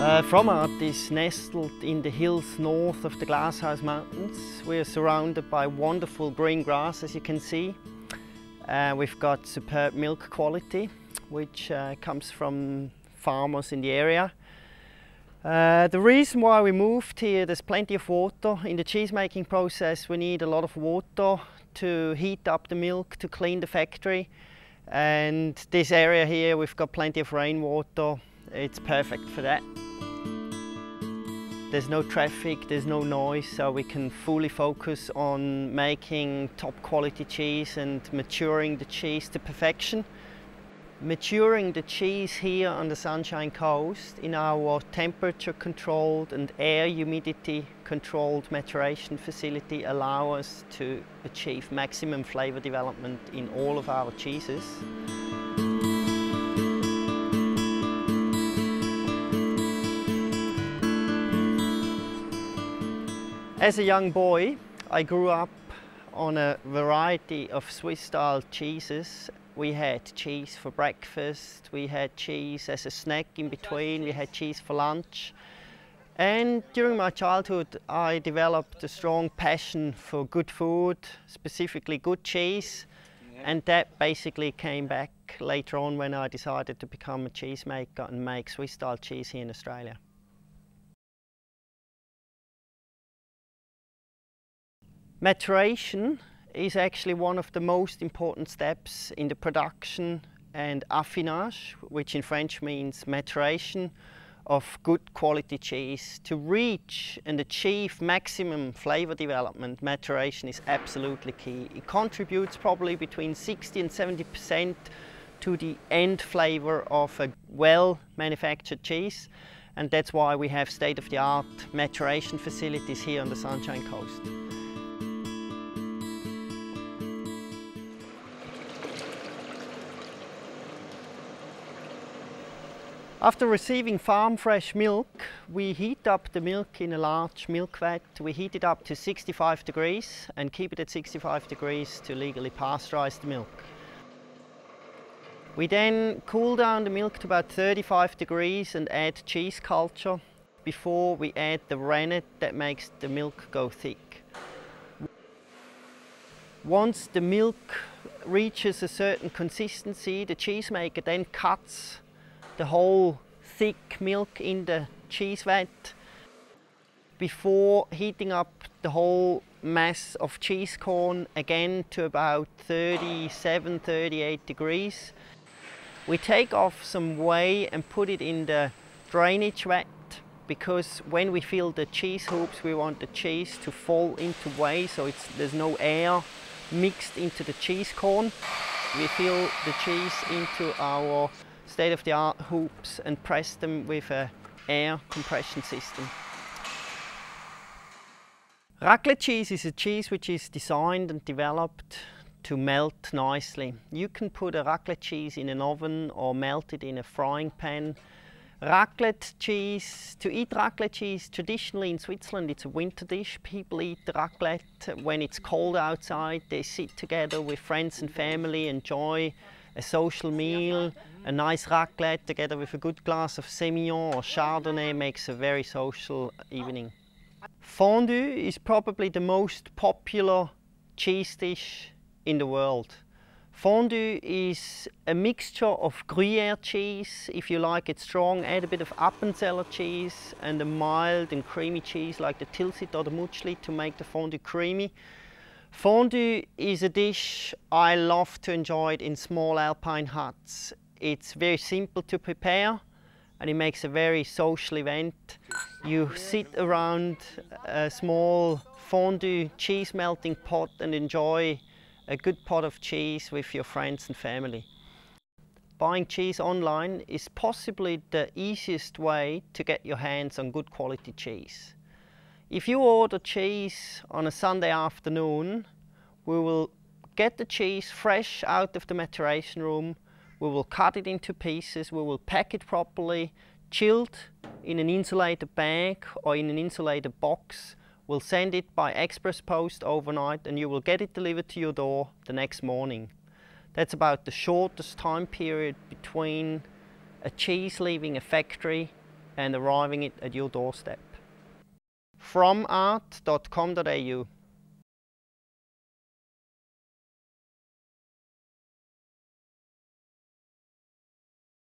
Fromart is nestled in the hills north of the Glasshouse Mountains. We are surrounded by wonderful green grass, as you can see. We've got superb milk quality, which comes from farmers in the area. The reason why we moved here, there's plenty of water. In the cheese making process we need a lot of water to heat up the milk, to clean the factory. And this area here, we've got plenty of rainwater. It's perfect for that. There's no traffic, there's no noise, so we can fully focus on making top quality cheese and maturing the cheese to perfection. Maturing the cheese here on the Sunshine Coast in our temperature controlled and air humidity controlled maturation facility allow us to achieve maximum flavor development in all of our cheeses. As a young boy, I grew up on a variety of Swiss-style cheeses. We had cheese for breakfast, we had cheese as a snack in between, we had cheese for lunch. And during my childhood, I developed a strong passion for good food, specifically good cheese. And that basically came back later on when I decided to become a cheesemaker and make Swiss-style cheese here in Australia. Maturation is actually one of the most important steps in the production and affinage, which in French means maturation, of good quality cheese. To reach and achieve maximum flavor development, maturation is absolutely key. It contributes probably between 60 and 70% to the end flavor of a well-manufactured cheese, and that's why we have state-of-the-art maturation facilities here on the Sunshine Coast. After receiving farm fresh milk, we heat up the milk in a large milk vat. We heat it up to 65 degrees and keep it at 65 degrees to legally pasteurize the milk. We then cool down the milk to about 35 degrees and add cheese culture before we add the rennet that makes the milk go thick. Once the milk reaches a certain consistency, the cheesemaker then cuts the whole thick milk in the cheese vat before heating up the whole mass of cheese corn again to about 37–38 degrees. We take off some whey and put it in the drainage vat because when we fill the cheese hoops we want the cheese to fall into whey, so there's no air mixed into the cheese corn. We fill the cheese into our state-of-the-art hoops and press them with an air compression system. Raclette cheese is a cheese which is designed and developed to melt nicely. You can put a raclette cheese in an oven or melt it in a frying pan. Raclette cheese, to eat raclette cheese, traditionally in Switzerland it's a winter dish. People eat the raclette when it's cold outside. They sit together with friends and family, enjoy a social meal. A nice raclette together with a good glass of Semillon or Chardonnay makes a very social evening. Fondue is probably the most popular cheese dish in the world. Fondue is a mixture of Gruyere cheese. If you like it strong, add a bit of Appenzeller cheese and a mild and creamy cheese like the Tilsit or the Mutschli to make the fondue creamy. Fondue is a dish I love to enjoy it in small alpine huts. It's very simple to prepare and it makes a very social event. You sit around a small fondue cheese melting pot and enjoy a good pot of cheese with your friends and family. Buying cheese online is possibly the easiest way to get your hands on good quality cheese. If you order cheese on a Sunday afternoon, we will get the cheese fresh out of the maturation room, we will cut it into pieces, we will pack it properly, chilled in an insulated bag or in an insulated box. We'll send it by express post overnight and you will get it delivered to your door the next morning. That's about the shortest time period between a cheese leaving a factory and arriving it at your doorstep. Fromart.com.au